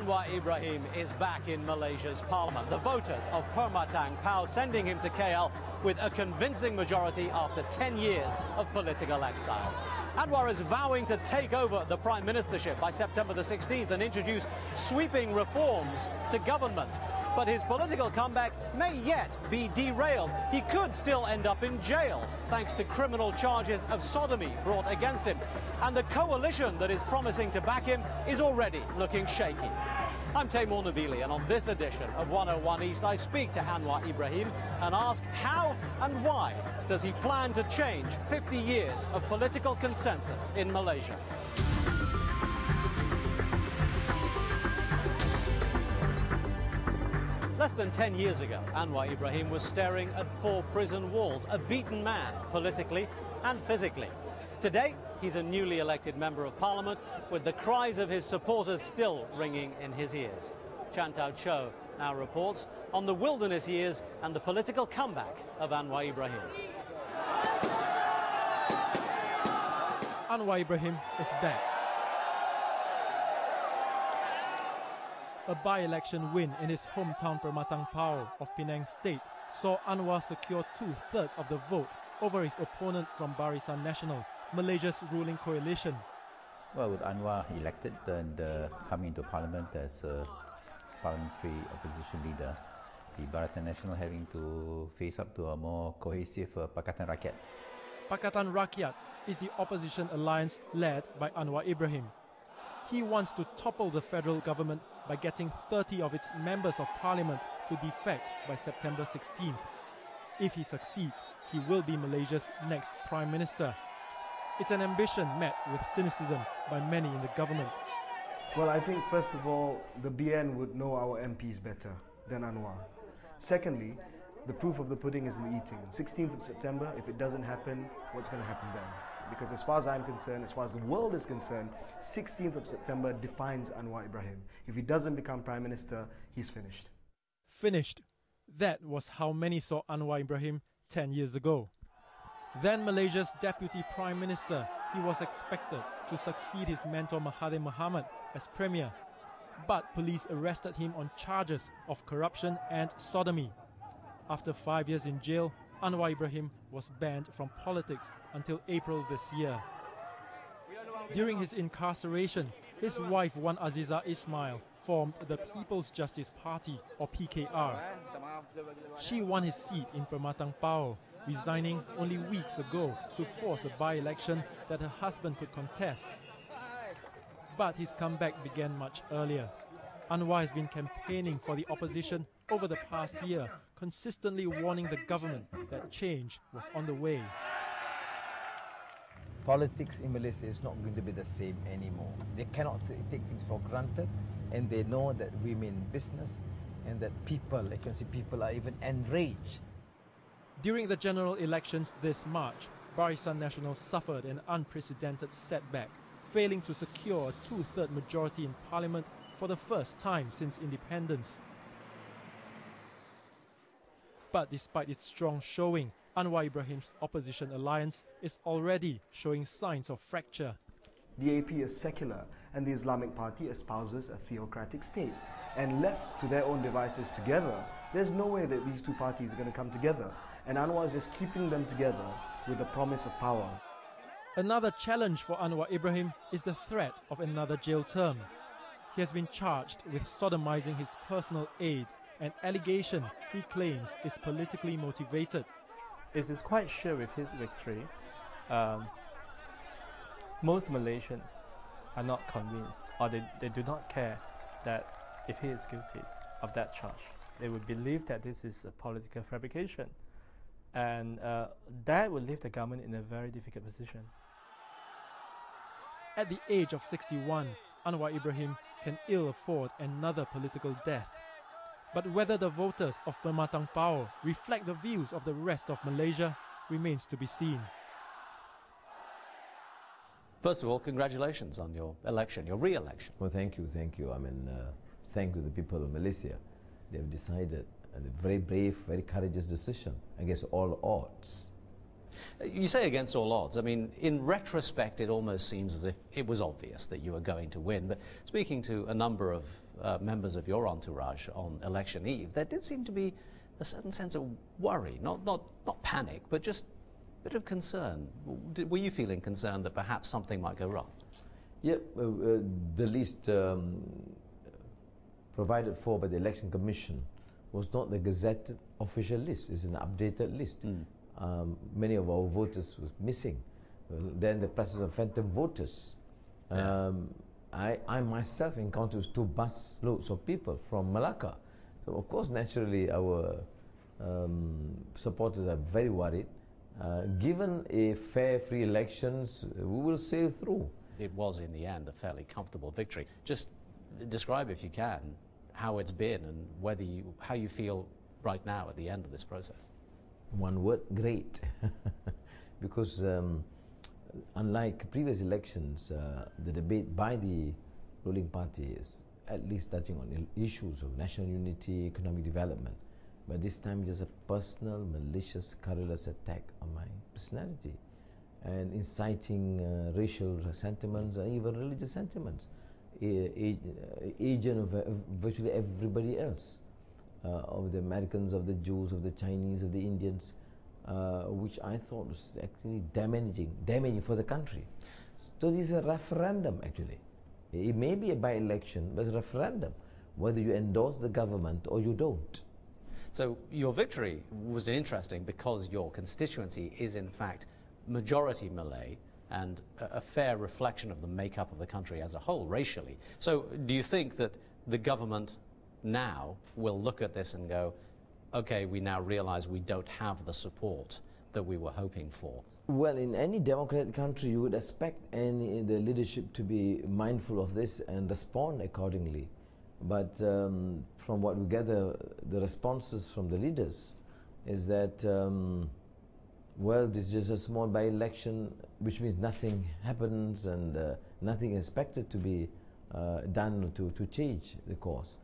Anwar Ibrahim is back in Malaysia's parliament. The voters of Permatang Pau sending him to KL with a convincing majority after 10 years of political exile. Anwar is vowing to take over the prime ministership by September the 16th and introduce sweeping reforms to government. But his political comeback may yet be derailed. He could still end up in jail thanks to criminal charges of sodomy brought against him. And the coalition that is promising to back him is already looking shaky. I'm Taimur Nabili, and on this edition of 101 East, I speak to Anwar Ibrahim and ask how and why does he plan to change 50 years of political consensus in Malaysia. Less than 10 years ago, Anwar Ibrahim was staring at 4 prison walls, a beaten man politically and physically. Today, he's a newly elected member of parliament with the cries of his supporters still ringing in his ears. Chantao Cho now reports on the wilderness years and the political comeback of Anwar Ibrahim. Anwar Ibrahim is back. A by-election win in his hometown Permatang Pau of Penang State saw Anwar secure 2/3 of the vote over his opponent from Barisan Nasional, Malaysia's ruling coalition. Well, with Anwar elected and coming into parliament as a parliamentary opposition leader, the Barisan Nasional having to face up to a more cohesive Pakatan Rakyat. Pakatan Rakyat is the opposition alliance led by Anwar Ibrahim. He wants to topple the federal government by getting 30 of its members of parliament to defect by September 16th. If he succeeds, he will be Malaysia's next prime minister. It's an ambition met with cynicism by many in the government. Well, I think first of all, the BN would know our MPs better than Anwar. Secondly, the proof of the pudding is in the eating. 16th of September, if it doesn't happen, what's going to happen then? Because as far as I'm concerned, as far as the world is concerned, 16th of September defines Anwar Ibrahim. If he doesn't become prime minister, he's finished. Finished. That was how many saw Anwar Ibrahim 10 years ago. Then Malaysia's deputy prime minister, he was expected to succeed his mentor Mahathir Mohamad as premier. But police arrested him on charges of corruption and sodomy. After 5 years in jail, Anwar Ibrahim was banned from politics until April this year. During his incarceration, his wife Wan Aziza Ismail formed the People's Justice Party, or PKR. She won his seat in Permatang Pau, resigning only weeks ago to force a by-election that her husband could contest. But his comeback began much earlier. Anwar has been campaigning for the opposition over the past year, consistently warning the government that change was on the way. Politics in Malaysia is not going to be the same anymore. They cannot take things for granted, and they know that we mean business and that people, I can see people are even enraged. During the general elections this March, Barisan Nasional suffered an unprecedented setback, failing to secure a 2/3 majority in parliament for the first time since independence. But despite its strong showing, Anwar Ibrahim's opposition alliance is already showing signs of fracture. The AP is secular and the Islamic Party espouses a theocratic state. And left to their own devices together, there's no way that these two parties are going to come together. And Anwar is just keeping them together with the promise of power. Another challenge for Anwar Ibrahim is the threat of another jail term. He has been charged with sodomizing his personal aide, an allegation he claims is politically motivated. It is quite sure with his victory, most Malaysians are not convinced, or they do not care that if he is guilty of that charge. They would believe that this is a political fabrication, and that would leave the government in a very difficult position. At the age of 61, Anwar Ibrahim can ill afford another political death. But whether the voters of Permatang Pau reflect the views of the rest of Malaysia remains to be seen. First of all, congratulations on your election, your re-election. Well, thank you, thank you. I mean, thank to the people of Malaysia. They have decided a very brave, very courageous decision against all odds. You say against all odds. I mean, in retrospect, it almost seems as if it was obvious that you were going to win. But speaking to a number of members of your entourage on election eve, there did seem to be a certain sense of worry, not panic, but just a bit of concern. Were you feeling concerned that perhaps something might go wrong? Yeah, the list provided for by the Election Commission was not the gazetted official list. It's an updated list. Many of our voters were missing. Then the presence of phantom voters. Yeah. I myself encountered 2 bus loads of people from Malacca. So of course, naturally, our supporters are very worried. Given a fair, free elections, we will sail through. It was, in the end, a fairly comfortable victory. Just describe, if you can, how it's been and how you feel right now at the end of this process. One word, great. Because unlike previous elections, the debate by the ruling party is at least touching on issues of national unity, economic development. But this time it is a personal, malicious, careless attack on my personality and inciting racial sentiments or even religious sentiments, agent of virtually everybody else, of the Americans, of the Jews, of the Chinese, of the Indians, which I thought was actually damaging for the country. So this is a referendum, actually. It may be a by-election, but it's a referendum, whether you endorse the government or you don't. So your victory was interesting because your constituency is in fact majority Malay and a fair reflection of the makeup of the country as a whole, racially. So do you think that the government now will look at this and go, okay, we now realize we don't have the support that we were hoping for? Well, in any democratic country, you would expect the leadership to be mindful of this and respond accordingly. But from what we gather, the responses from the leaders is that, well, this is just a small by-election, which means nothing happens and nothing is expected to be done to change the course.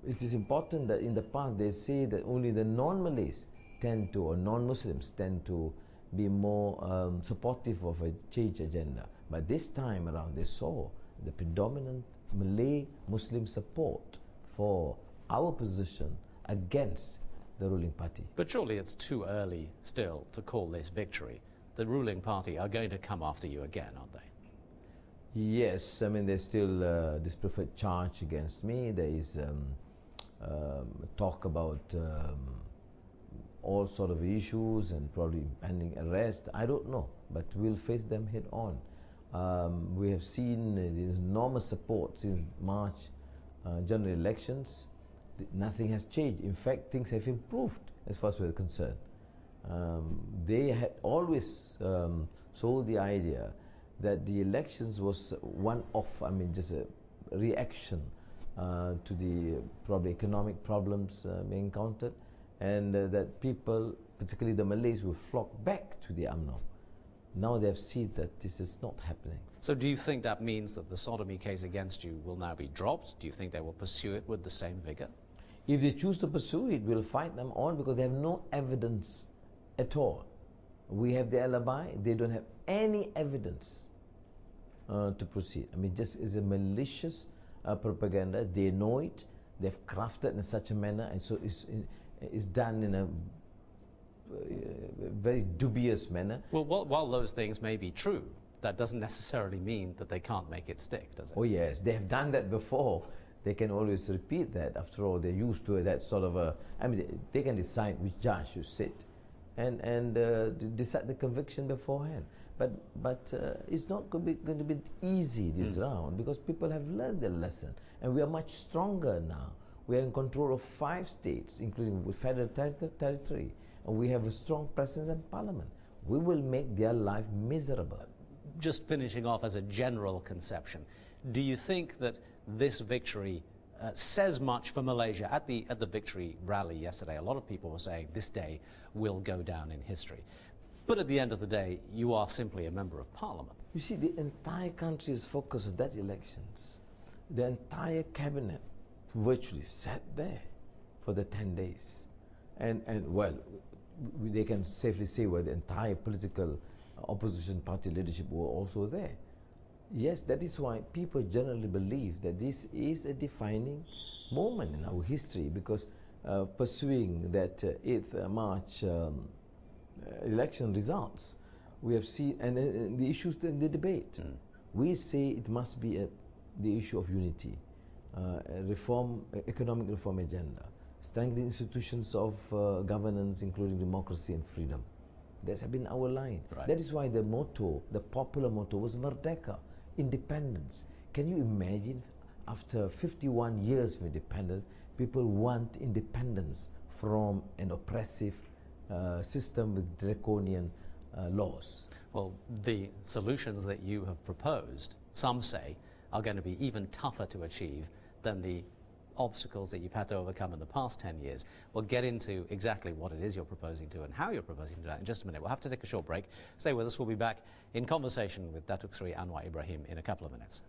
It is important that in the past they say that only the non-Malays tend to, or non-Muslims tend to be more supportive of a change agenda. But this time around they saw the predominant Malay Muslim support for our position against the ruling party. But surely it's too early still to call this victory. The ruling party are going to come after you again, aren't they? Yes, I mean there's still this preferred charge against me. There is talk about all sort of issues and probably impending arrest. I don't know, but we'll face them head on. We have seen this enormous support since March general elections. Nothing has changed. In fact, things have improved as far as we're concerned. They had always sold the idea that the elections was one-off, I mean just a reaction to the probably economic problems being encountered, and that people, particularly the Malays, will flock back to the UMNO. Now they have seen that this is not happening. So do you think that means that the sodomy case against you will now be dropped? Do you think they will pursue it with the same vigor? If they choose to pursue it, we'll fight them on because they have no evidence at all. We have the alibi, they don't have any evidence to proceed. I mean, just is a malicious propaganda. They know it, they've crafted in such a manner, and so it's done in a very dubious manner. Well, while those things may be true, that doesn't necessarily mean that they can't make it stick, does it? Oh yes, they have done that before. They can always repeat that. After all, they're used to that sort of a, I mean, they can decide which judge should sit and decide the conviction beforehand. But it's not going to be easy this round because people have learned their lesson. And we are much stronger now. We are in control of 5 states, including with federal territory. And we have a strong presence in parliament. We will make their life miserable. Just finishing off as a general conception, do you think that this victory says much for Malaysia? At the victory rally yesterday, a lot of people were saying this day will go down in history. But at the end of the day, you are simply a member of parliament. You see, the entire country is focused on that elections. The entire cabinet virtually sat there for the 10 days. And well, they can safely say, well, the entire political opposition party leadership were also there. Yes, that is why people generally believe that this is a defining moment in our history, because pursuing that 8th March election results, we have seen, and the issues in the debate, we say it must be the issue of unity, reform, economic reform agenda, strengthening institutions of governance, including democracy and freedom. That's been our line. Right. That is why the motto, the popular motto, was Merdeka, independence. Can you imagine, after 51 years of independence, people want independence from an oppressive system with draconian laws? Well, the solutions that you have proposed, some say, are going to be even tougher to achieve than the obstacles that you've had to overcome in the past 10 years. We'll get into exactly what it is you're proposing to and how you're proposing to do that in just a minute. We'll have to take a short break. Stay with us. We'll be back in conversation with Datuk Sri Anwar Ibrahim in a couple of minutes.